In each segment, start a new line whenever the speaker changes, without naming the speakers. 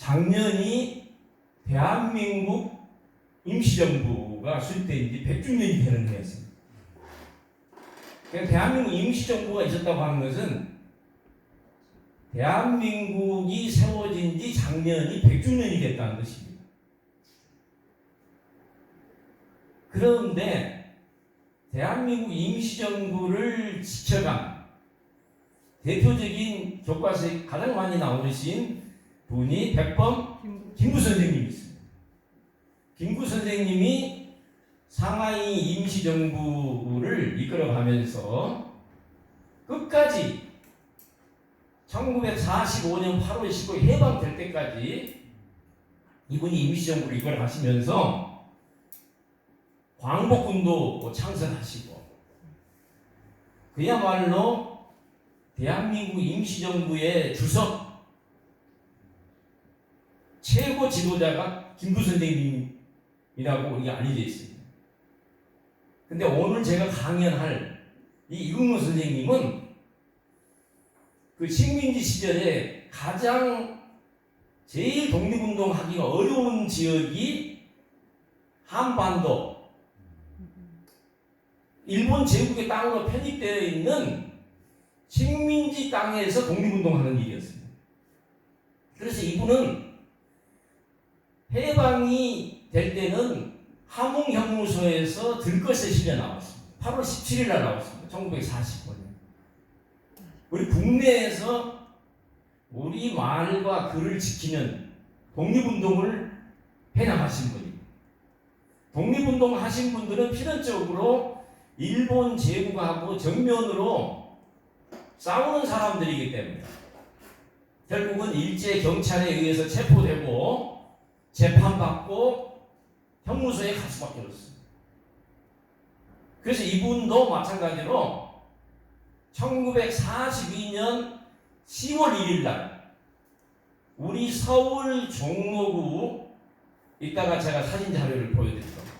작년이 대한민국 임시정부가 수립된 지 100주년이 되는 해였습니다. 그러니까 대한민국 임시정부가 있었다고 하는 것은 대한민국이 세워진 지 작년이 100주년이 됐다는 것입니다. 그런데 대한민국 임시정부를 지켜간 대표적인 교과서에 가장 많이 나오신 분이 백범 김구 선생님이 있습니다. 김구 선생님이 상하이 임시정부를 이끌어가면서 끝까지 1945년 8월 15일 해방될 때까지 이분이 임시정부를 이끌어가시면서 광복군도 창설하시고 그야말로 대한민국 임시정부의 주석 최고 지도자가 김구 선생님이라고 우리가 알려져 있습니다. 근데 오늘 제가 강연할 이 이국노 선생님은 그 식민지 시절에 가장 제일 독립운동하기가 어려운 지역이 한반도, 일본 제국의 땅으로 편입되어 있는 식민지 땅에서 독립운동하는 일이었습니다. 그래서 이분은 해방이 될 때는 함흥형무소에서 들것에 실려 나왔습니다. 8월 17일 날 나왔습니다. 1945년. 우리 국내에서 우리 말과 글을 지키는 독립운동을 해나가신 분입니다. 독립운동 하신 분들은 필연적으로 일본 제국하고 정면으로 싸우는 사람들이기 때문에 결국은 일제 경찰에 의해서 체포되고 재판받고 형무소에 갈 수밖에 없습니다. 그래서 이분도 마찬가지로 1942년 10월 1일 날 우리 서울 종로구, 이따가 제가 사진 자료를 보여드릴 겁니다.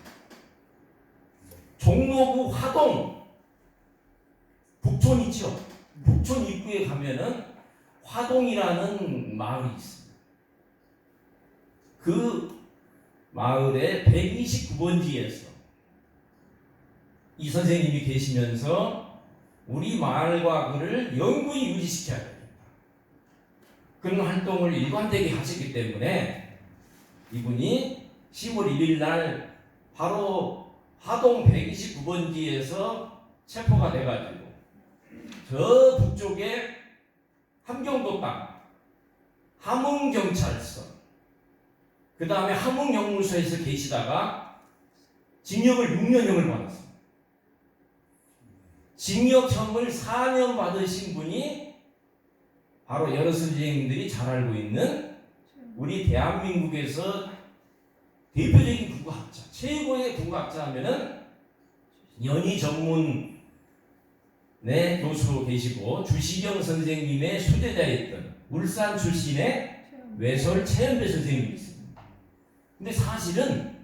종로구 화동 북촌 있죠? 북촌 입구에 가면은 화동이라는 마을이 있습니다. 그 마을의 129번지에서 이 선생님이 계시면서 우리 마을과 그를 영구히 유지시켜야 됩니다. 그런 활동을 일관되게 하셨기 때문에 이분이 10월 1일 날 바로 하동 129번지에서 체포가 돼가지고 저 북쪽에 함경도 땅, 함흥경찰서, 그 다음에 함흥형무소에서 계시다가 징역을 6년형을 받았습니다. 징역형을 4년 받으신 분이 바로 여러 선생님들이 잘 알고 있는 우리 대한민국에서 대표적인 국어학자, 최고의 국어학자 하면은 연희전문의 교수로 계시고 주시경 선생님의 수제자였던 울산 출신의 외솔 최연배 선생님이 있습니다. 근데 사실은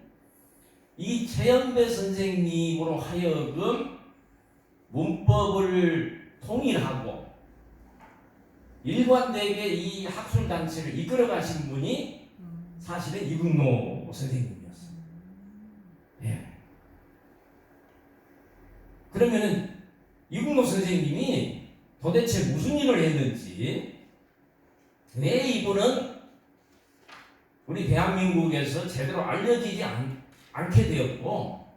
이 최연배 선생님으로 하여금 문법을 통일하고 일관되게 이 학술단체를 이끌어 가신 분이 사실은 이국노 선생님이었어요. 예. 그러면은 이국노 선생님이 도대체 무슨 일을 했는지, 왜 이분은 우리 대한민국에서 제대로 알려지지 않게 되었고,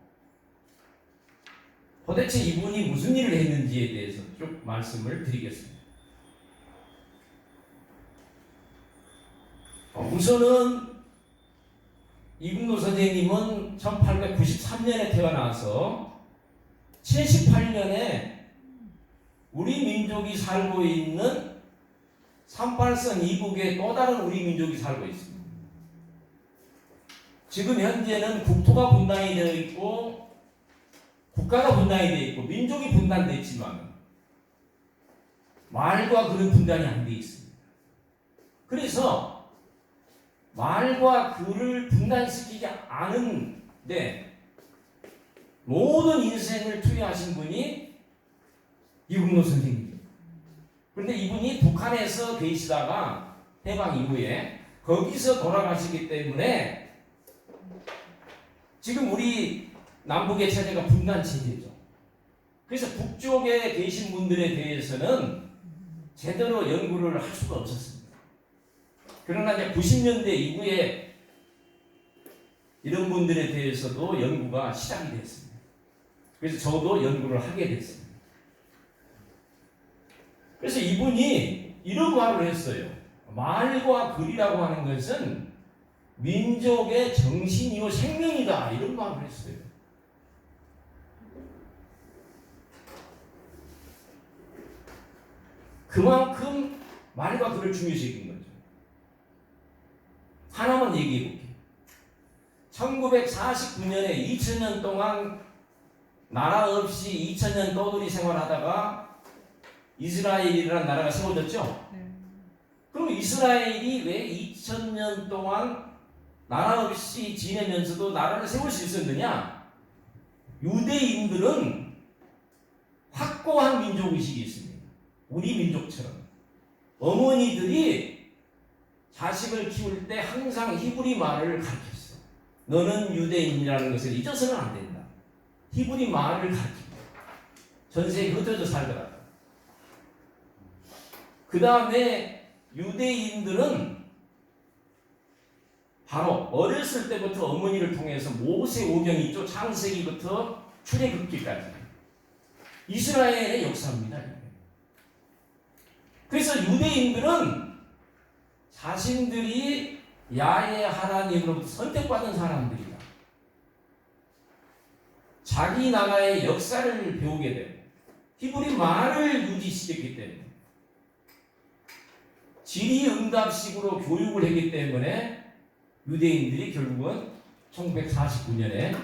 도대체 이분이 무슨 일을 했는지에 대해서 쭉 말씀을 드리겠습니다. 우선은 이국노 선생님은 1893년에 태어나서 78년에 우리 민족이 살고 있는 38선 이북에 또 다른 우리 민족이 살고 있습니다. 지금 현재는 국토가 분단이 되어 있고 국가가 분단이 되어 있고 민족이 분단되어 있지만 말과 글은 분단이 안 되어 있습니다. 그래서 말과 글을 분단시키지 않은데 모든 인생을 투여하신 분이 이국노 선생님입니다. 그런데 이분이 북한에서 계시다가 해방 이후에 거기서 돌아가시기 때문에 지금 우리 남북의 체제가 분단 체제죠. 그래서 북쪽에 계신 분들에 대해서는 제대로 연구를 할 수가 없었습니다. 그러나 이제 90년대 이후에 이런 분들에 대해서도 연구가 시작이 됐습니다. 그래서 저도 연구를 하게 됐습니다. 그래서 이분이 이런 말을 했어요. 말과 글이라고 하는 것은 민족의 정신이요 생명이다. 이런 말을 했어요. 그만큼 말과 글을 중요시 여긴 거죠. 하나만 얘기해 볼게요. 1949년에 2000년 동안 나라 없이 2000년 떠돌이 생활하다가 이스라엘이라는 나라가 세워졌죠. 그럼 이스라엘이 왜 2000년 동안 나라 없이 지내면서도 나라를 세울 수 있었느냐? 유대인들은 확고한 민족의식이 있습니다. 우리 민족처럼. 어머니들이 자식을 키울 때 항상 히브리 말을 가르쳤어. 너는 유대인이라는 것을 잊어서는 안 된다. 히브리 말을 가르칩니다. 전 세계에 흩어져 살더라도. 그 다음에 유대인들은 바로 어렸을 때부터 어머니를 통해서 모세오경이 있죠. 창세기부터 출애굽기까지 이스라엘의 역사입니다. 그래서 유대인들은 자신들이 야훼 하나님으로부터 선택받은 사람들이다. 자기 나라의 역사를 배우게 되고 히브리 말을 유지시켰기 때문에 질의응답식으로 교육을 했기 때문에 유대인들이 결국은 1949년에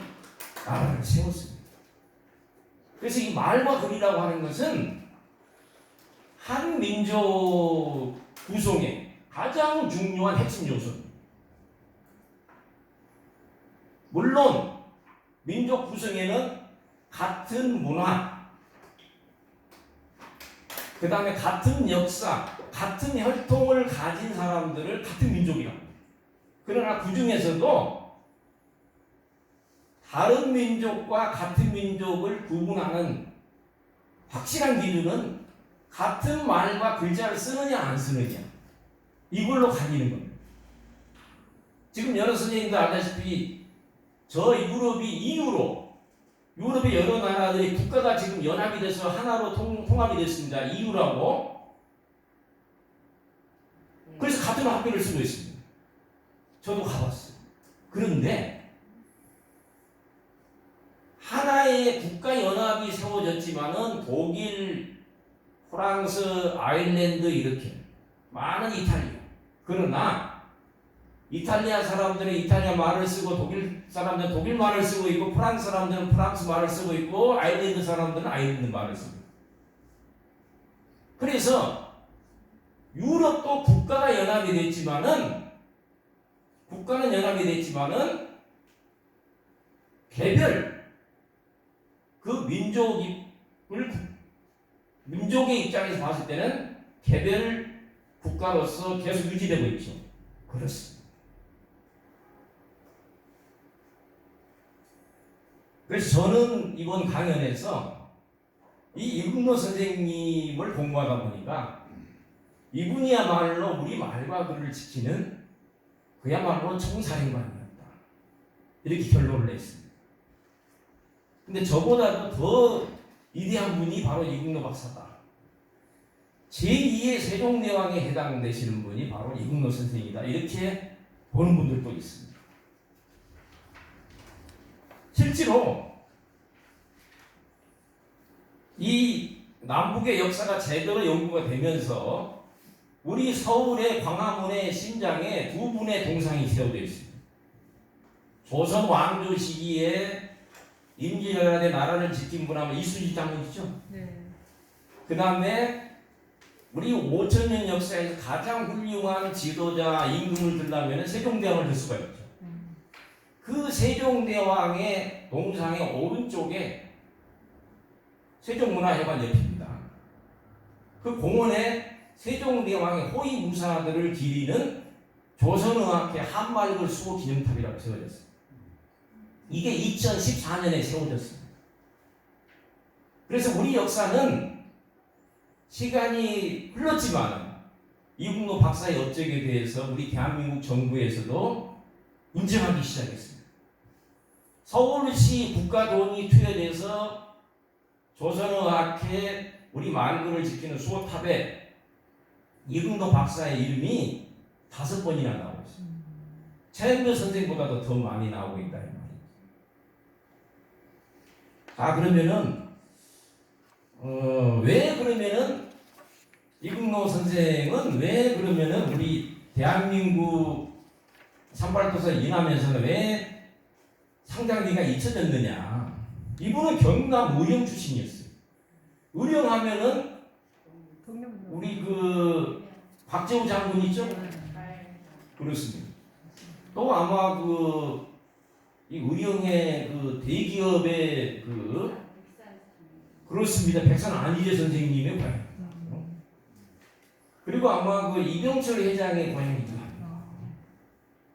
나라를 세웠습니다. 그래서 이 말과 글이라고 하는 것은 한 민족 구성의 가장 중요한 핵심 요소입니다. 물론 민족 구성에는 같은 문화, 그 다음에 같은 역사, 같은 혈통을 가진 사람들을 같은 민족이라고 합니다. 그러나 그 중에서도 다른 민족과 같은 민족을 구분하는 확실한 기준은 같은 말과 글자를 쓰느냐 안 쓰느냐 이걸로 가리는 겁니다. 지금 여러 선생님도 알다시피 저 유럽이 이유로 유럽의 여러 나라들이 국가가 지금 연합이 돼서 하나로 통합이 됐습니다. 이유라고. 그래서 같은 학교를 쓰고 있습니다. 저도 가봤어요. 그런데 하나의 국가 연합이 세워졌지만은 독일, 프랑스, 아일랜드 이렇게 많은 이탈리아. 그러나 이탈리아 사람들은 이탈리아 말을 쓰고 독일 사람들은 독일 말을 쓰고 있고 프랑스 사람들은 프랑스 말을 쓰고 있고 아일랜드 사람들은 아일랜드 말을 쓰고 있고. 그래서 유럽도 국가는 연합이 됐지만은 개별 그 민족의 입장에서 봤을 때는 개별 국가로서 계속 유지되고 있죠. 그렇습니다. 그래서 저는 이번 강연에서 이 이국노 선생님을 공부하다 보니까 이분이야말로 우리 말과 글을 지키는 그야말로 총사령관이었다. 이렇게 결론을 냈습니다. 근데 저보다도 더 위대한 분이 바로 이국노 박사다. 제2의 세종대왕에 해당되시는 분이 바로 이국노 선생이다. 이렇게 보는 분들도 있습니다. 실제로 이 남북의 역사가 제대로 연구가 되면서 우리 서울의 광화문의 심장에 두 분의 동상이 세워져 있습니다. 조선 왕조 시기에 임진왜란의 나라를 지킨 분 하면 이순신 장군이죠. 네. 그 다음에 우리 5천년 역사에서 가장 훌륭한 지도자 임금을 들려면 세종대왕을 들 수가 있죠. 그 세종대왕의 동상의 오른쪽에 세종문화회관 옆입니다. 그 공원에 세종대왕의 호위무사들을 기리는 조선의학회 한말글 수호 기념탑이라고 세워졌어요. 이게 2014년에 세워졌습니다. 그래서 우리 역사는 시간이 흘렀지만 이국노 박사의 업적에 대해서 우리 대한민국 정부에서도 인정하기 시작했습니다. 서울시 국가돈이 투여돼서 조선의학회 우리 말글을 지키는 수호탑에 이국노 박사의 이름이 5번이나 나오고 있습니다. 최은배 선생보다도 더 많이 나오고 있다 이 말이죠. 자, 그러면은 왜 그러면은 이국노 선생은 왜 그러면은 우리 대한민국 산발도서 인하면서는 왜 상장비가 잊혀졌느냐? 이분은 경남 의령 출신이었어요. 의령하면은 우리 그 박재우 장군 있죠? 그렇습니다. 또 아마 이 의령의 그 대기업의 그렇습니다. 백산 안희재 선생님의 고향. 그리고 아마 그 이병철 회장의 고향이기도 합니다.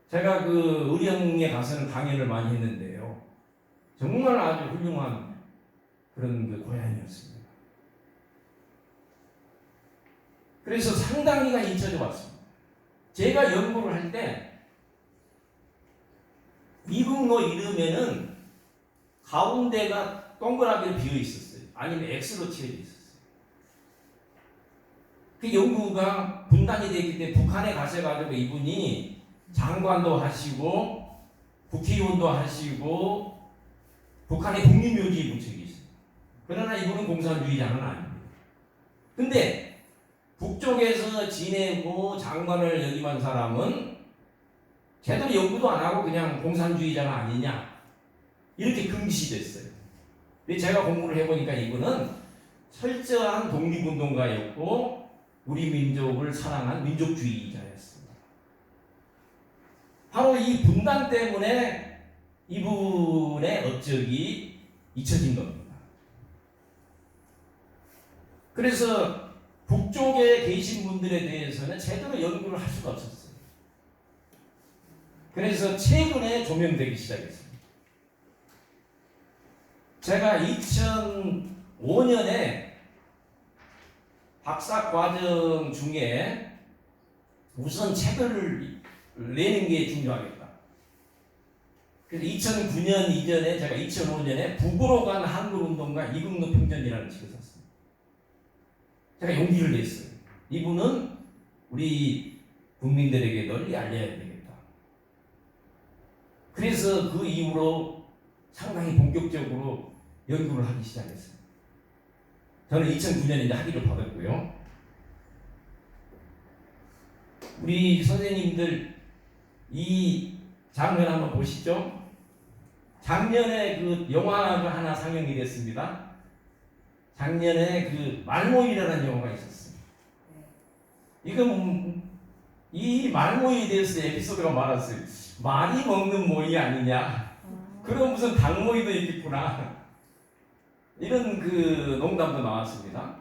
제가 그 의령에 가서는 강연을 많이 했는데요. 정말 아주 훌륭한 그런 그 고향이었습니다. 그래서 상당히가 잊혀져 왔습니다. 제가 연구를 할 때 이국노 이름에는 가운데가 동그라미로 비어 있었어요. 아니면 X로 칠해져 있었어요. 그 연구가 분단이 되기 때문에 북한에 가셔가지고 이분이 장관도 하시고 국회의원도 하시고 북한의 국립묘지에 붙여 계십니다. 그러나 이분은 공산주의자는 아닙니다. 근데 북쪽에서 지내고 장관을 역임한 사람은 제대로 연구도 안 하고 그냥 공산주의자가 아니냐 이렇게 금시됐어요. 근데 제가 공부를 해보니까 이분은 철저한 독립운동가였고 우리 민족을 사랑한 민족주의자였습니다. 바로 이 분단 때문에 이분의 업적이 잊혀진 겁니다. 그래서 북쪽에 계신 분들에 대해서는 제대로 연구를 할 수가 없었어요. 그래서 최근에 조명되기 시작했습니다. 제가 2005년에 박사과정 중에 우선 책을 내는 게 중요하겠다. 그래서 2009년 이전에 제가 2005년에 북으로 간 한글운동가 이국노 평전이라는 책을 샀습니다. 제가 용기를 냈어요. 이분은 우리 국민들에게 널리 알려야 되겠다. 그래서 그 이후로 상당히 본격적으로 연구를 하기 시작했어요. 저는 2009년에 이제 학위를 받았고요. 우리 선생님들 이 장면 한번 보시죠. 작년에 그 영화가 하나 상영이 됐습니다. 작년에 그 말모이라는 영화가 있었어요. 이건 이 말모이에 대해서 에피소드가 많았어요. 말이 먹는 모이 아니냐? 그럼 무슨 닭모이도 있겠구나. 이런 그 농담도 나왔습니다.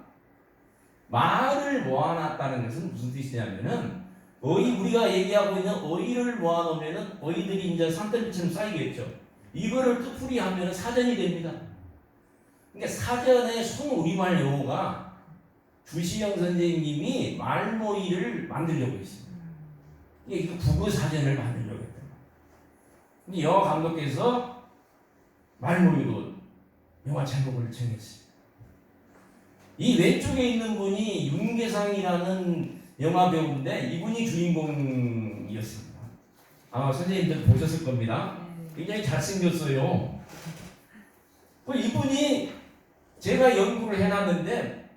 말을 모아놨다는 것은 무슨 뜻이냐면은 우리가 얘기하고 있는 어휘를 모아놓으면은 어휘들이 이제 산더미처럼 쌓이겠죠. 이거를 뜻풀이 하면은 사전이 됩니다. 그러니까 사전에 손우리말 용어가 주시영 선생님이 말모이를 만들려고 했습니다. 이게 국어 사전을 만들려고 했다. 근데 영화 감독께서 말모이로 영화 제목을 정했어요. 이 왼쪽에 있는 분이 윤계상이라는 영화 배우인데 이분이 주인공이었습니다. 아마 선생님들 보셨을 겁니다. 굉장히 잘생겼어요. 이분이 제가 연구를 해놨는데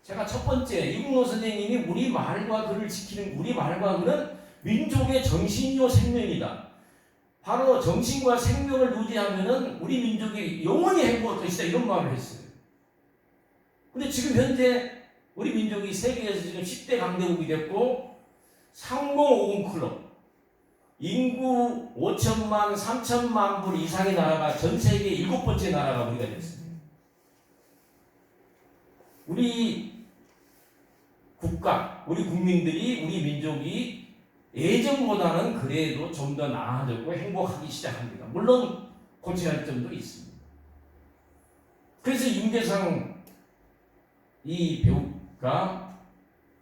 제가 첫 번째 이국노 선생님이 우리 말과 글을 지키는 우리 말과 글은 민족의 정신이요 생명이다. 바로 정신과 생명을 유지하면은 우리 민족이 영원히 행복할 것이다 이런 말을 했어요. 근데 지금 현재 우리 민족이 세계에서 지금 10대 강대국이 됐고 상공오공 클럽 인구 5천만, 3천만 불 이상의 나라가 전 세계 7번째 나라가 우리가 됐습니다. 우리 국가, 우리 국민들이, 우리 민족이 예전보다는 그래도 좀 더 나아졌고 행복하기 시작합니다. 물론 고쳐야 할 점도 있습니다. 그래서 임계상 이 배우가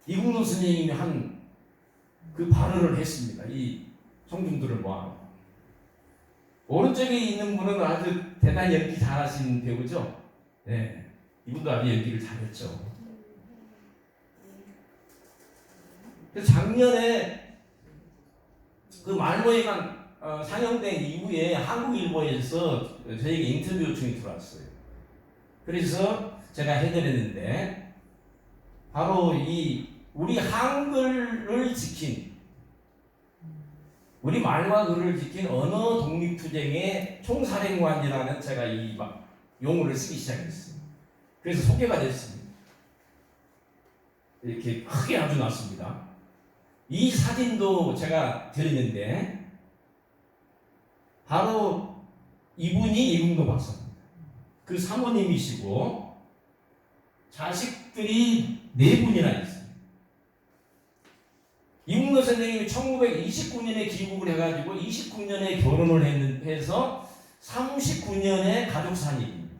이국노 선생님이 한 그 발언을 했습니다. 이 청중들을 모아. 오른쪽에 있는 분은 아주 대단히 연기 잘하신 배우죠. 네, 이분도 아주 연기를 잘했죠. 그래서 작년에 그 말모이가 상영된 이후에 한국일보에서 저에게 인터뷰 요청이 들어왔어요. 그래서 제가 해드렸는데 바로 이 우리 한글을 지킨 우리 말과 글을 지킨 언어 독립투쟁의 총사령관이라는 제가 이 용어를 쓰기 시작했어요. 그래서 소개가 됐습니다. 이렇게 크게 아주 났습니다. 이 사진도 제가 드렸는데 바로 이분이 이국노 박사입니다. 그 사모님이시고 자식들이 4분이나 있어요. 이국노 선생님이 1929년에 귀국을 해가지고 29년에 결혼을 해서 39년에 가족 산입니다.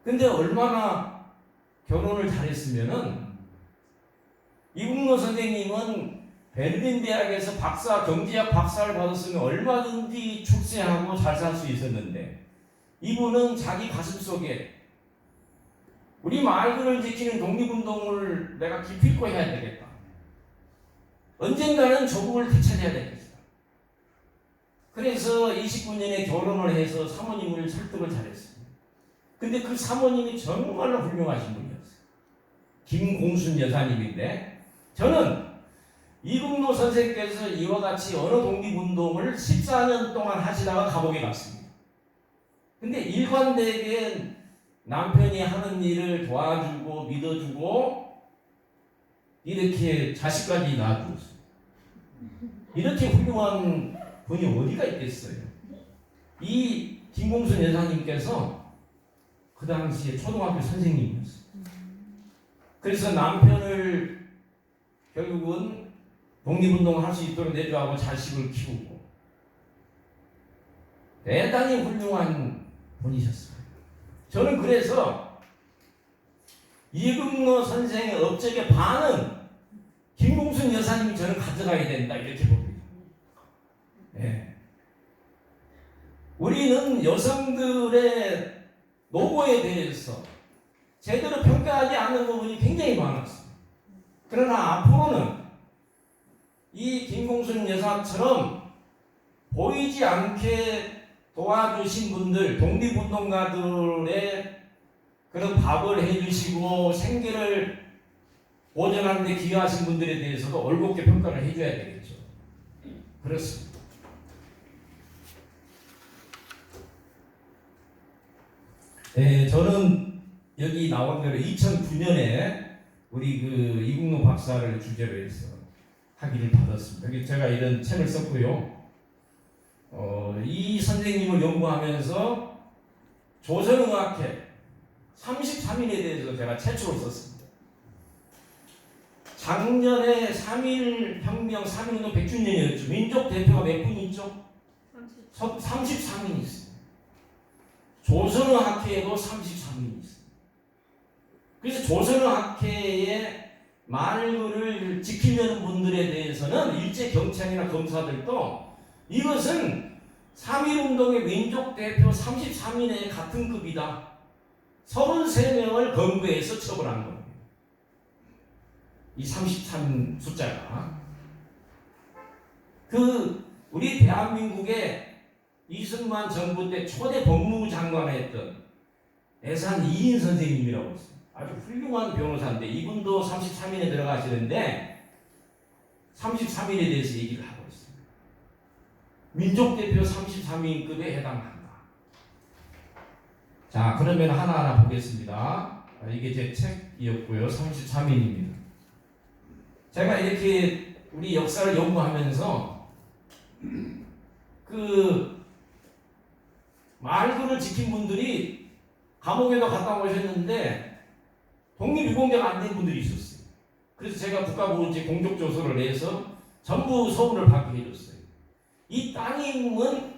근데 얼마나 결혼을 잘했으면은 이국노 선생님은 베를린 대학에서 경제학 박사를 받았으면 얼마든지 출세하고 잘 살 수 있었는데 이분은 자기 가슴 속에 우리 말들을 지키는 독립운동을 내가 기필코 해야 되겠다. 언젠가는 조국을 되찾아야 되겠다. 그래서 29년에 결혼을 해서 사모님을 설득을 잘했습니다. 근데 그 사모님이 정말로 훌륭하신 분이었어요. 김공순 여사님인데 저는 이국노 선생께서 이와 같이 언어 독립운동을 14년 동안 하시다가 감옥에 갔습니다. 근데 일관되게 남편이 하는 일을 도와주고 믿어주고 이렇게 자식까지 낳아주었어요. 이렇게 훌륭한 분이 어디가 있겠어요. 이 김공순 여사님께서 그 당시에 초등학교 선생님이었어요. 그래서 남편을 결국은 독립운동을 할 수 있도록 내조하고 자식을 키우고 대단히 훌륭한 분이셨어요. 저는 그래서 이국노 선생의 업적의 반은 김공순 여사님이 저는 가져가야 된다 이렇게 봅니다. 네. 우리는 여성들의 노고에 대해서 제대로 평가하지 않는 부분이 굉장히 많았어요. 그러나 앞으로는 이 김공순 여사처럼 보이지 않게 도와주신 분들, 독립운동가들의 그런 밥을 해주시고 생계를 보존하는 데 기여하신 분들에 대해서도 올곧게 평가를 해줘야 되겠죠. 그렇습니다. 네, 저는 여기 나온 대로 2009년에 우리 그 이국노 박사를 주제로 해서 학위를 받았습니다. 여기 제가 이런 책을 썼고요. 이 선생님을 연구하면서 조선의학회 33인에 대해서 제가 최초로 썼습니다. 작년에 3.1혁명, 3.1운동 100주년이었죠. 민족 대표가 몇 분 있죠? 33인이 있어요. 조선의학회에도 33인이 있어요. 그래서 조선의학회의 말글을 지키려는 분들에 대해서는 일제 경찰이나 검사들도 이것은 3.1운동의 민족대표 33인의 같은 급이다. 33명을 검거해서 처벌한 겁니다. 이 33 숫자가 우리 대한민국의 이승만 정부 때 초대 법무부 장관을 했던 애산 이인 선생님이라고 있어요. 아주 훌륭한 변호사인데 이분도 33인에 들어가시는데 33인에 대해서 얘기를 하고 있습니다. 민족대표 33인급에 해당한다. 자, 그러면 하나하나 보겠습니다. 이게 제 책이었고요. 33인입니다. 제가 이렇게 우리 역사를 연구하면서 말글을 지킨 분들이 감옥에도 갔다 오셨는데 독립유공자가 안 된 분들이 있었어요. 그래서 제가 국가보훈처에 공적조서를 내서 전부 서울을 받게 해줬어요. 이 따님은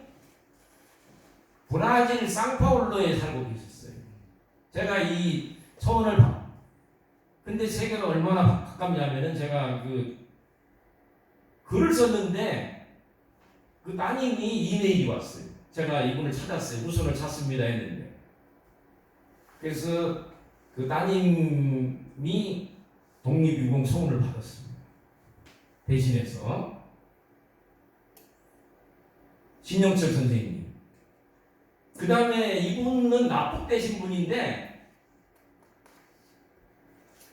브라질 상파울로에 살고 계셨어요. 제가 이 서울을 근데 세계가 얼마나 가깝냐면은 제가 그 글을 썼는데 그 따님이 이메일이 왔어요. 제가 이분을 찾았어요. 우선을 찾습니다 했는데. 그래서 그 따님이 독립유공 소원을 받았습니다. 대신해서 신영철 선생님. 그 다음에 이분은 납북되신 분인데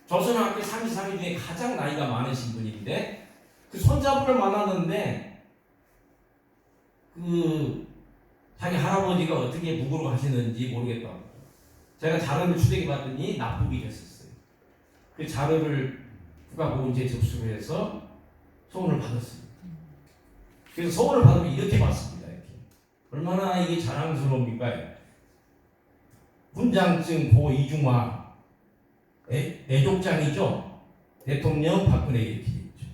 조선학교 33인 중에 가장 나이가 많으신 분인데 그 손자분을 만났는데 그 자기 할아버지가 어떻게 북으로 가시는지 모르겠다고 제가 자료를 추적해 봤더니 납북이 됐었어요. 그 자료를 국가보훈제에 접수를 해서 소원을 받았습니다. 그래서 소원을 받으면 이렇게 받습니다. 이렇게. 얼마나 이게 자랑스러웁니까? 훈장증 고 이중화 애족장이죠. 대통령 박근혜에게 이렇게 있죠.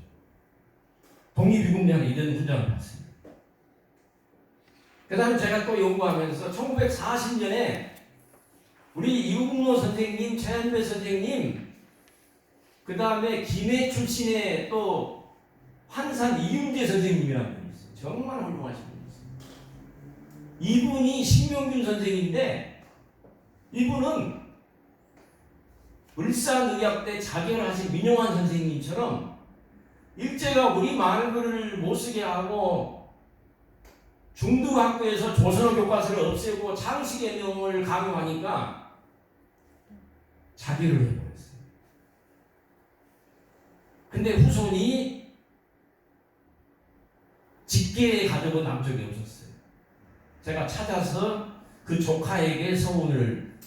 독립유공자는 이런 훈장을 받습니다. 그 다음에 제가 또 연구하면서 1940년에 우리 이국노 선생님, 최한배 선생님, 그 다음에 김해 출신의 또 환산 이윤재 선생님이라는 분이 있어요. 정말 훌륭하신 분이 있어요. 이분이 신명균 선생인데 이분은 울산의학대 자결하신 민용환 선생님처럼 일제가 우리 말글을 못쓰게 하고 중등학교에서 조선어 교과서를 없애고 장식개명을 강요하니까 자결을 해버렸어요. 근데 후손이 직계의 가족은 남쪽에 없었어요. 제가 찾아서 그 조카에게 서운을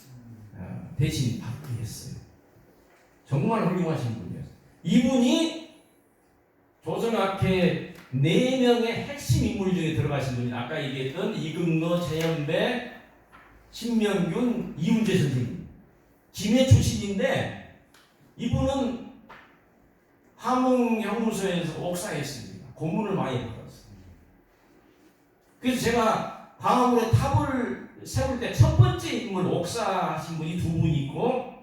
대신 받게 했어요. 정말 훌륭하신 분이었어요. 이분이 조선학회 4명의 핵심 인물 중에 들어가신 분이 아까 얘기했던 이금노, 최연배, 신명균, 이윤재 선생님. 김해 출신인데 이분은 함흥형무소에서 옥사했습니다. 고문을 많이 받았어요. 그래서 제가 광화문에 탑을 세울 때 첫 번째 인물 옥사하신 분이 2분 있고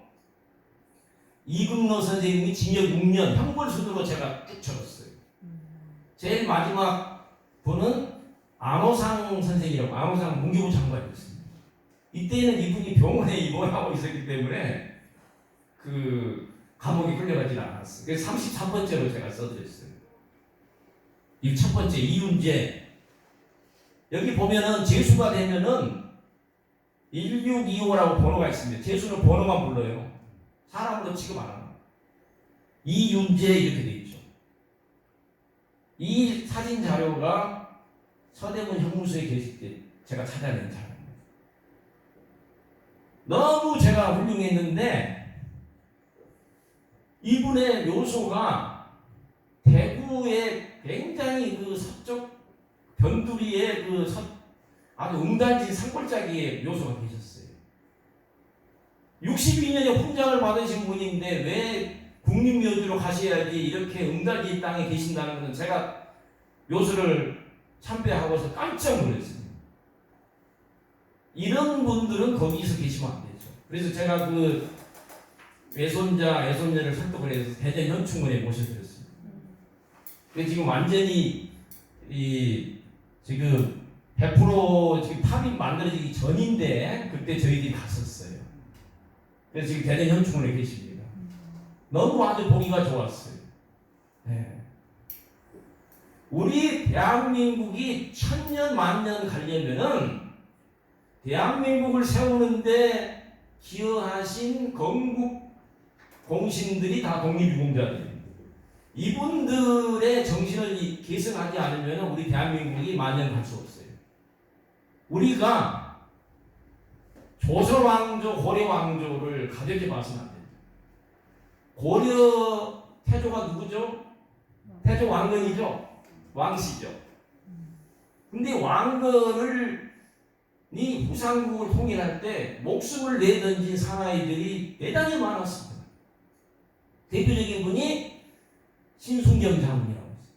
이금노 선생님이 징역 6년 형벌수두로 제가 쭉 적었어요. 제일 마지막 분은 안호상 선생이라고 안호상 문교부 장관이었습니다. 이때는 이분이 병원에 입원하고 있었기 때문에 그 감옥에 끌려가지 않았어요. 그래서 33번째로 제가 써드렸어요. 이 첫 번째 이윤재. 여기 보면은 재수가 되면은 1625라고 번호가 있습니다. 재수는 번호만 불러요. 사람으로 취급 안 합니다. 이윤재 이렇게 돼 있죠. 이 사진 자료가 서대문 형무소에 계실 때 제가 찾아낸 자료입니다. 너무 제가 훌륭했는데 이분의 묘소가 대구의 굉장히 그 서쪽 변두리의 그 아주 응단진 산골짜기에 묘소가 계셨어요. 62년에 훈장을 받으신 분인데 왜 국립묘지로 가셔야지 이렇게 응단진 땅에 계신다는 것은 제가 묘소를 참배하고서 깜짝 놀랐습니다. 이런 분들은 거기서 계시면 안 되죠. 그래서 제가 그 외손자, 애손녀를 설득을 해서 대전 현충원에 모셔드렸습니다. 근데 지금 완전히 지금 100% 지금 탑이 만들어지기 전인데 그때 저희들이 갔었어요. 그래서 지금 대전 현충원에 계십니다. 너무 아주 보기가 좋았어요. 네. 우리 대한민국이 1000년 만년 가려면은 대한민국을 세우는데 기여하신 건국 공신들이 다 독립유공자들입니다. 이분들의 정신을 계승하지 않으면 우리 대한민국이 만년 갈 수 없어요. 우리가 조선왕조, 고려왕조를 가볍게 봐서는 안 됩니다. 고려 태조가 누구죠? 태조 왕건이죠? 왕씨죠. 근데 왕건을 이 후삼국을 통일할 때 목숨을 내던진 사나이들이 대단히 많았습니다. 대표적인 분이 신순경 장군이라고 했어요.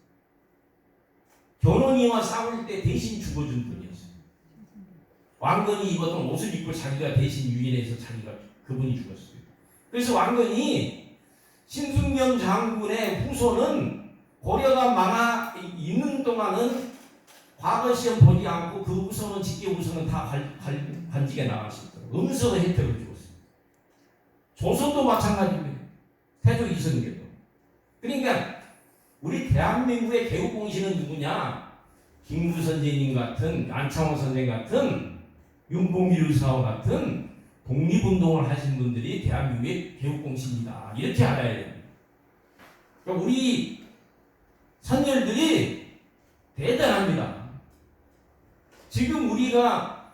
변호인과 싸울 때 대신 죽어준 분이었어요. 왕건이 입었던 옷을 입고 자기가 대신 유인해서 자기가 그분이 죽었어요. 그래서 왕건이 신승명 장군의 후손은 고려가 망하 있는 동안은 과거 시험 보지 않고 그 후손은 직계 후손은 다 관직에 나가셨더라고요. 음서 혜택을 주었어요. 조선도 마찬가지입니다. 태조 이성계도. 그러니까 우리 대한민국의 개국공신은 누구냐? 김구 선생님 같은, 안창호 선생 같은, 윤봉길 의사와 같은 독립운동을 하신 분들이 대한민국의 개국공신이다. 이렇게 알아야 됩니다. 그러니까 우리 선열들이 대단합니다. 지금 우리가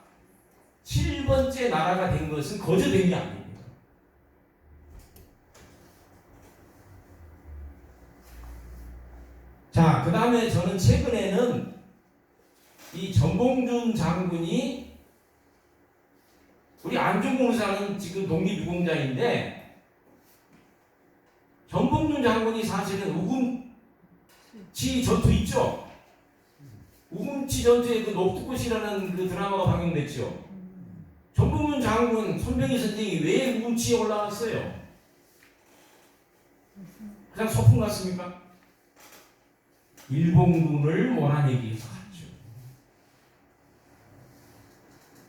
7번째 나라가 된 것은 거저된 게 아닙니다. 자, 그 다음에 저는 최근에는 이 전봉준 장군이 우리 안중공사는 지금 독립유공자인데 전봉준 장군이 사실은 우금치 전투 있죠? 우금치 전투에 그 녹두꽃이라는 그 드라마가 방영됐죠. 전봉준 장군 손병희 선생이 왜 우금치에 올라갔어요? 그냥 소풍 같습니까? 일본군을 몰아내기 위해서 갔죠.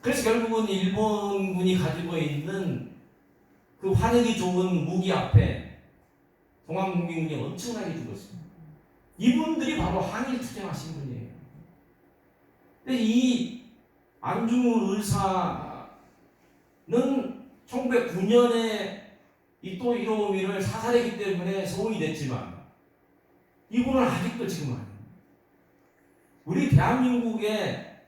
그래서 결국은 일본군이 가지고 있는 그 화력이 좋은 무기 앞에 동학농민군이 엄청나게 죽었습니다. 이분들이 바로 항일 투쟁하신 분이에요. 근데 이 안중근 의사는 1909년에 이 또 이로우미를 사살했기 때문에 소원이 됐지만 이분은 아직도 지금 아니에요. 우리 대한민국의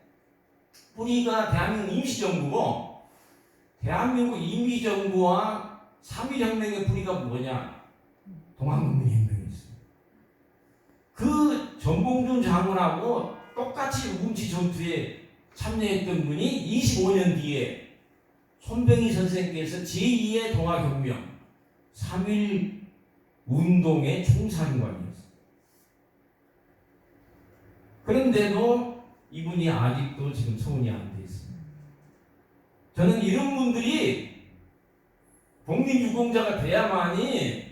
뿌리가 대한민국 임시정부고 대한민국 임시정부와 3.1혁명의 뿌리가 뭐냐? 동학농민혁명이었어요. 그 전봉준 장군하고 똑같이 우금치 전투에 참여했던 분이 25년 뒤에 손병희 선생께서 제2의 동학혁명 3.1 운동의 총사령관이었어요. 그런데도 이분이 아직도 지금 소원이 안 돼 있습니다. 저는 이런 분들이 독립유공자가 돼야만이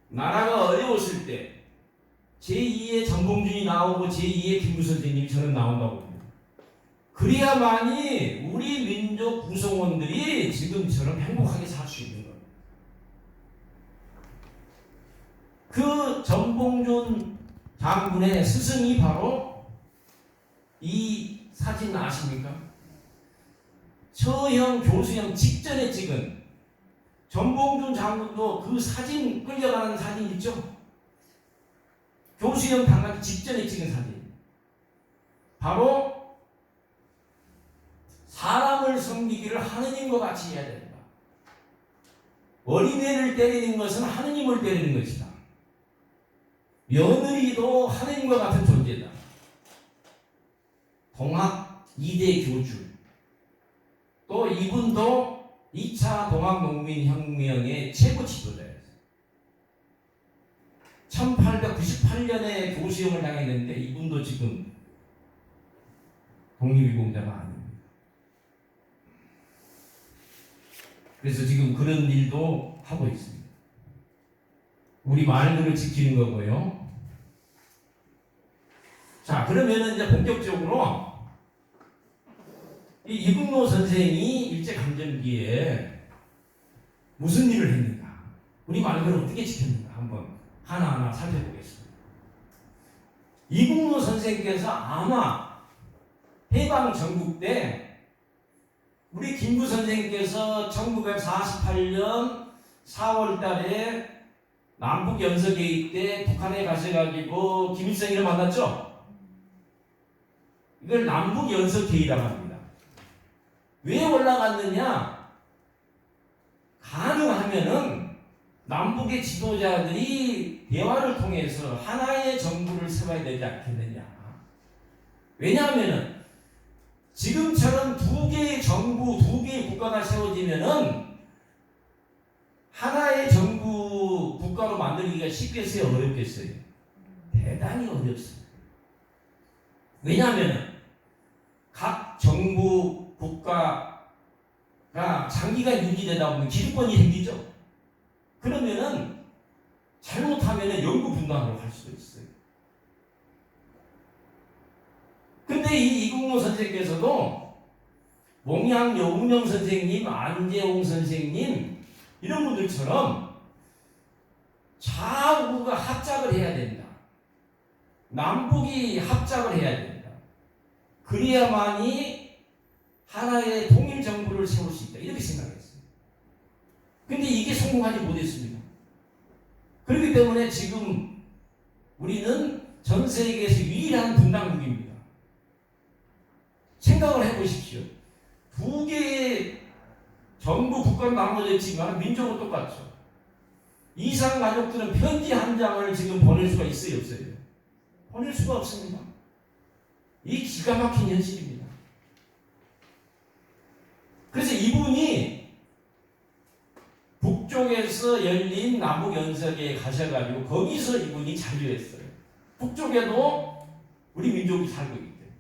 나라가 어려웠을 때 제2의 전봉준이 나오고 제2의 김구 선생님이 저는 나온다고 봅니다. 그래야만이 우리 민족 구성원들이 지금처럼 행복하게 살 수 있는 겁니다. 그 전봉준 장군의 스승이 바로 이 사진 아십니까? 처형 교수형 직전에 찍은 전봉준 장군도 그 사진 끌려가는 사진 있죠? 교수형 당하기 직전에 찍은 사진. 바로 사람을 섬기기를 하느님과 같이 해야 된다. 어린애를 때리는 것은 하느님을 때리는 것이다. 며느리도 하느님과 같은 존재다. 동학 2대 교주. 또 이분도 2차 동학농민혁명의 최고 지도자였어요. 1898년에 교수형을 당했는데 이분도 지금 독립유공자가 아닙니다. 그래서 지금 그런 일도 하고 있습니다. 우리 말들을 지키는 거고요. 자, 그러면은 이제 본격적으로 이 이국노 선생이 일제강점기에 무슨 일을 했는가, 우리 말들을 어떻게 지켰는가 한번 하나하나 살펴보겠습니다. 이국노 선생께서 아마 해방 전국 때 우리 김구 선생께서 1948년 4월 달에 남북 연서회의 때 북한에 가셔가지고 김일성이를 만났죠? 이걸 남북 연서회의라고 합니다. 왜 올라갔느냐? 가능하면은 남북의 지도자들이 대화를 통해서 하나의 정부를 세워야 되지 않겠느냐. 왜냐하면은 지금처럼 두 개의 정부, 두 개의 국가가 세워지면은 하나의 정부 국가로 만들기가 쉽겠어요? 어렵겠어요? 대단히 어렵습니다. 왜냐하면 각 정부 국가가 장기간 유지되다 보면 기득권이 생기죠. 그러면은 잘못하면은 영구 분단으로 갈 수도 있어요. 근데 이 이국노 선생께서도 몽양 여운영 선생님, 안재홍 선생님 이런 분들처럼 좌우가 합작을 해야 된다. 남북이 합작을 해야 된다. 그래야만이 하나의 통일 정부를 세울 수 있다. 이렇게 생각했어요. 근데 이게 성공하지 못했습니다. 그렇기 때문에 지금 우리는 전 세계에서 유일한 분단국입니다. 생각을 해보십시오. 두 개의 정부 국가는 나눠졌지만 민족은 똑같죠. 이상 가족들은 편지 한 장을 지금 보낼 수가 있어요, 없어요? 보낼 수가 없습니다. 이 기가 막힌 현실입니다. 그래서 이분이 북쪽에서 열린 남북연석에 가셔가지고 거기서 이분이 잔류했어요. 북쪽에도 우리 민족이 살고 있기 때문에.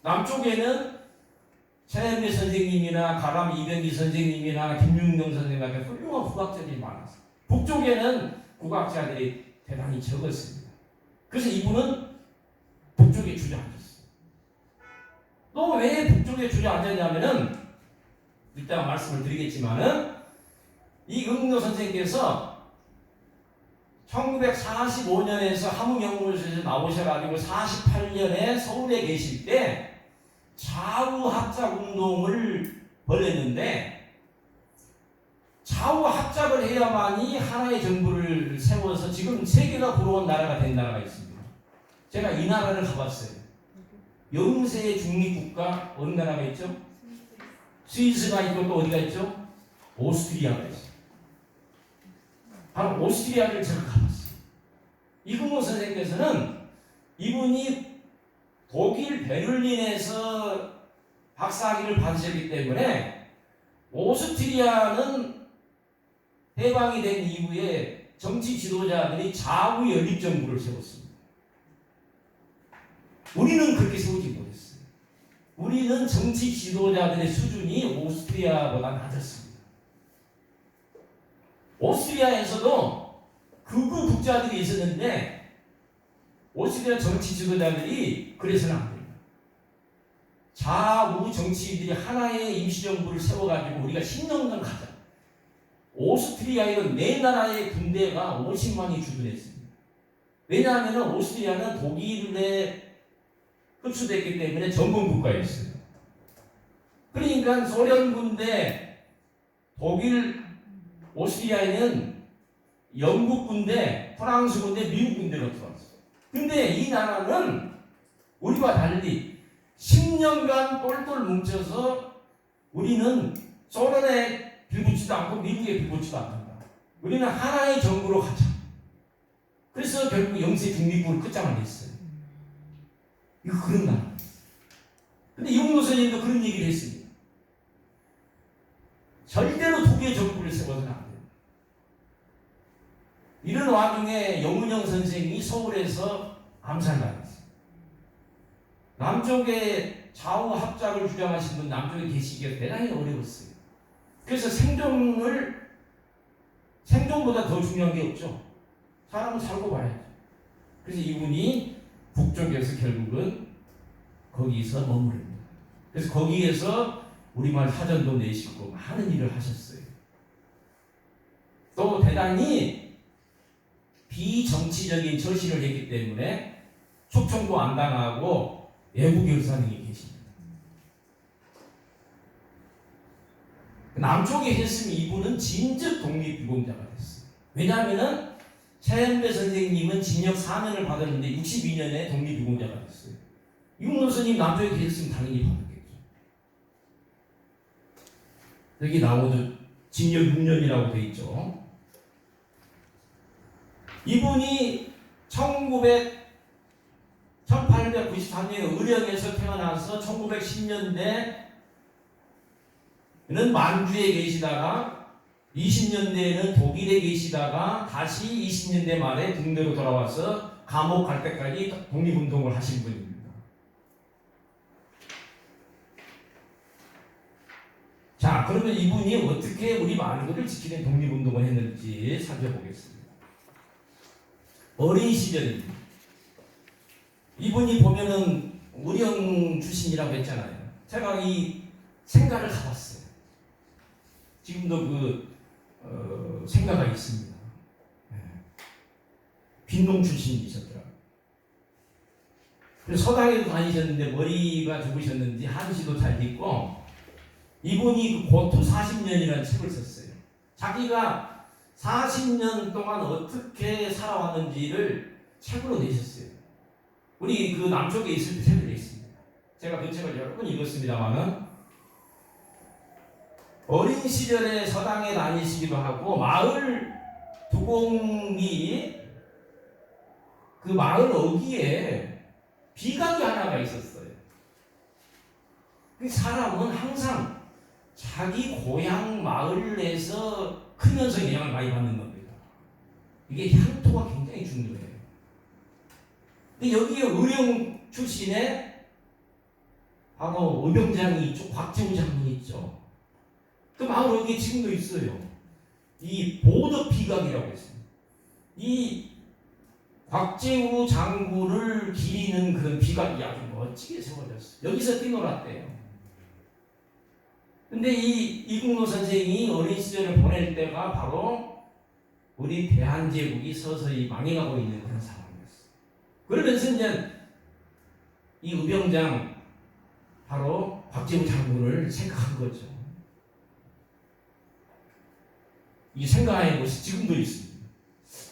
남쪽에는 최현배 선생님이나 가람 이병기 선생님이나 김윤경 선생님 같은 훌륭한 국학자들이 많았어요. 북쪽에는 국학자들이 대단히 적었습니다. 그래서 이분은 북쪽에 주저앉았어요. 또 왜 북쪽에 주저앉았냐면은 이따 말씀을 드리겠지만은 이 응로 선생님께서 1945년에서 한국연구소에서 나오셔가지고 48년에 서울에 계실 때 좌우 합작 운동을 벌였는데 좌우 합작을 해야만이 하나의 정부를 세워서 지금 세계가 부러운 나라가 된 나라가 있습니다. 제가 이 나라를 가봤어요. 영세 중립국가 어느 나라가 있죠? 스위스가 있고 또 어디가 있죠? 오스트리아가 있어요. 바로 오스트리아를 제가 가봤어요. 이근모 선생님께서는 이분이 독일 베를린에서 박사학위를 받으셨기 때문에 오스트리아는 해방이 된 이후에 정치 지도자들이 좌우 연립 정부를 세웠습니다. 우리는 그렇게 세우지 못했어요. 우리는 정치 지도자들의 수준이 오스트리아보다 낮았습니다. 오스트리아에서도 극우 국자들이 있었는데 오스트리아 정치 지도자들이 그래서는 안 됩니다. 좌우 정치인들이 하나의 임시정부를 세워가지고 우리가 10년간 가자. 오스트리아에는 네 나라의 군대가 50만이 주둔했습니다. 왜냐하면 오스트리아는 독일에 흡수됐기 때문에 전범 국가였어요. 그러니까 소련 군대, 독일, 오스트리아에는 영국 군대, 프랑스 군대, 미국 군대가 들어왔어요. 근데 이 나라는 우리와 달리 10년간 똘똘 뭉쳐서 우리는 소련에 빌붙지도 않고 미국에 빌붙지도 않는다. 우리는 하나의 정부로 가자. 그래서 결국 영세 중립국을 끝장을 냈어요. 이거 그런 나라. 근데 이홍노 선생님도 그런 얘기를 했습니다. 절대로 두 개의 정부를 세워서는 안 돼요. 이런 와중에 영은영 선생이 서울에서 암살당했어요. 남쪽에 좌우 합작을 주장하신 분 남쪽에 계시기가 대단히 어려웠어요. 그래서 생존보다 더 중요한 게 없죠. 사람은 살고 봐야죠. 그래서 이분이 북쪽에서 결국은 거기서 머무릅니다. 그래서 거기에서 우리말 사전도 내시고 많은 일을 하셨어요. 또 대단히 비정치적인 처신을 했기 때문에 초청도 안 당하고 외부 결사능이 계십니다. 남쪽에 했으면 이분은 진즉 독립유공자가 됐어요. 왜냐하면 최현배 선생님은 징역 4년을 받았는데 62년에 독립유공자가 됐어요. 이국노 선생님 남쪽에 계셨으면 당연히 받았겠죠. 여기 나오는 징역 6년이라고 되어 있죠. 이분이 1893년에 의령에서 태어나서 1910년대에는 만주에 계시다가 20년대에는 독일에 계시다가 다시 20년대 말에 국내로 돌아와서 감옥 갈 때까지 독립운동을 하신 분입니다. 자, 그러면 이분이 어떻게 우리 말고를 지키는 독립운동을 했는지 살펴보겠습니다. 어린 시절입니다. 이분이 보면은 의령 출신이라고 했잖아요. 제가 이 생가를 가봤어요. 지금도 생가가 있습니다. 빈농 출신이셨더라고요. 그래서 서당에도 다니셨는데 머리가 좁으셨는지 한시도 잘 읽고, 이분이 고투 40년이라는 책을 썼어요. 자기가 40년 동안 어떻게 살아왔는지를 책으로 내셨어요. 우리 그 남쪽에 있을 때 책을 냈습니다. 제가 그 책을 여러 번 읽었습니다만은, 어린 시절에 서당에 다니시기도 하고, 마을 두공이 그 마을 어귀에 비강이 하나가 있었어요. 그 사람은 항상 자기 고향 마을에서 크면서 영향을 많이 받는 겁니다. 이게 향토가 굉장히 중요해요. 근데 여기에 의령 출신의 바로 의병장이 있죠. 곽재우 장군이 있죠. 그 마을 어귀에 지금도 있어요. 이 보덕비강이라고 했어요. 이 곽재우 장군을 기리는 그 비강이 아주 멋지게 세워졌어요. 여기서 뛰놀았대요. 근데 이 이국노 선생이 어린 시절을 보낼 때가 바로 우리 대한제국이 서서히 망해가고 있는 그런 상황이었어요. 그러면서 이제 이 의병장 바로 곽재우 장군을 생각한 거죠. 이 생각의 곳이 지금도 있습니다.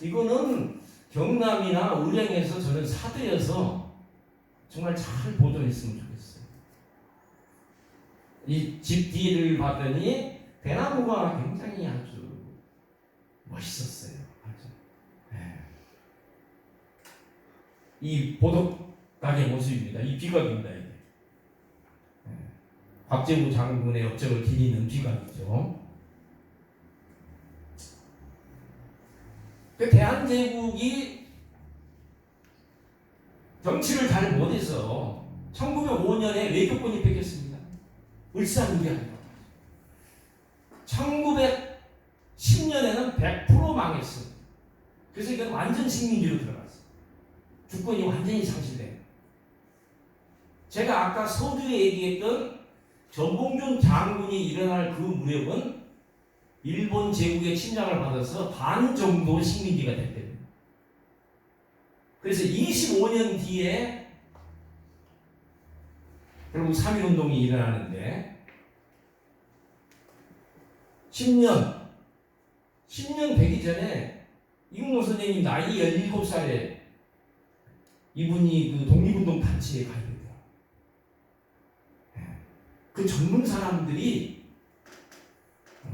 이거는 경남이나 의령에서 저는 사들여서 정말 잘 보존했으면 좋겠어요. 이 집 뒤를 봤더니 대나무가 굉장히 아주 멋있었어요. 아주. 네. 이 보덕강의 모습입니다. 이 비각입니다. 이게. 네. 곽재우 장군의 업적을 기리는 비각이죠. 그 대한제국이 정치를 잘 못해서 1905년에 외교권이 뺏겼습니다. 을사늑약. 1910년에는 100% 망했어요. 그래서 이건 완전 식민지로 들어갔어요. 주권이 완전히 상실돼요. 제가 아까 서두에 얘기했던 전봉준 장군이 일어날 그 무렵은 일본 제국의 침략을 받아서 반 정도 식민지가 됐대요. 그래서 25년 뒤에 결국 3.1운동이 일어나는데 10년 되기 전에 이국노 선생님 나이 17살에 이분이 그 독립운동 단체에 가입해요. 그 젊은 사람들이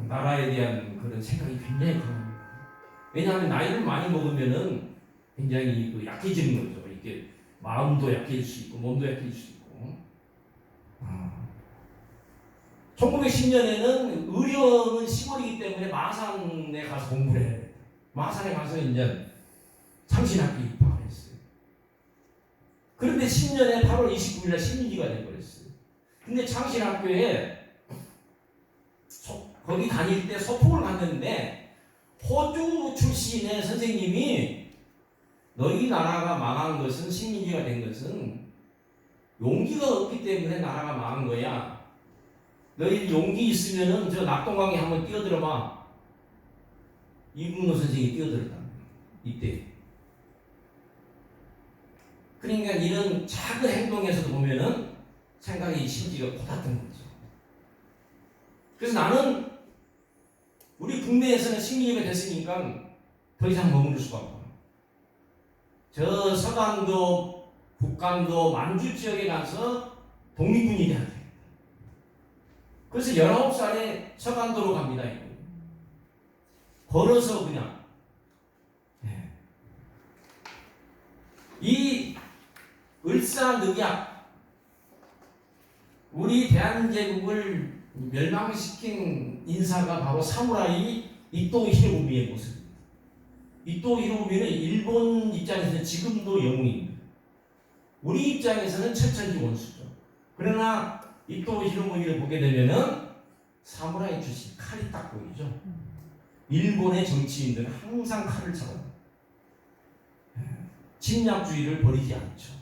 나라에 대한 그런 생각이 굉장히 강합니다. 왜냐하면 나이를 많이 먹으면은 굉장히 그 약해지는 거죠. 이게 마음도 약해질 수 있고 몸도 약해질 수 있고. 1910년에는 의령은 시골이기 때문에 마산에 가서 공부를 해야 돼요. 마산에 가서 이제 창신학교 입학을 했어요. 그런데 10년에 8월 29일날 식민지가 돼버렸어요. 근데 창신학교에 거기 다닐 때 소풍을 갔는데 호주 출신의 선생님이 너희 나라가 망한 것은 식민지가 된 것은 용기가 없기 때문에 나라가 망한 거야. 너희 용기 있으면은 저 낙동강에 한번 뛰어들어봐. 이국노 선생이 뛰어들었다. 이때. 그러니까 이런 작은 행동에서도 보면은 생각이 심지가 꽂았던 거죠. 그래서 나는 우리 국내에서는 식민지가 됐으니까 더 이상 머무를 수가 없고 저 서강도 북강도 만주 지역에 가서 독립군이 돼야 돼. 그래서 19살에 서강도로 갑니다. 걸어서 그냥. 네. 이 을사늑약 우리 대한제국을 멸망시킨 인사가 바로 사무라이 이토 히로부미의 모습입니다. 이토 히로부미는 일본 입장에서는 지금도 영웅입니다. 우리 입장에서는 철천지 원수죠. 그러나 이토 히로부미를 보게 되면은 사무라이 출신 칼이 딱 보이죠. 일본의 정치인들은 항상 칼을 잡아요. 침략주의를 버리지 않죠.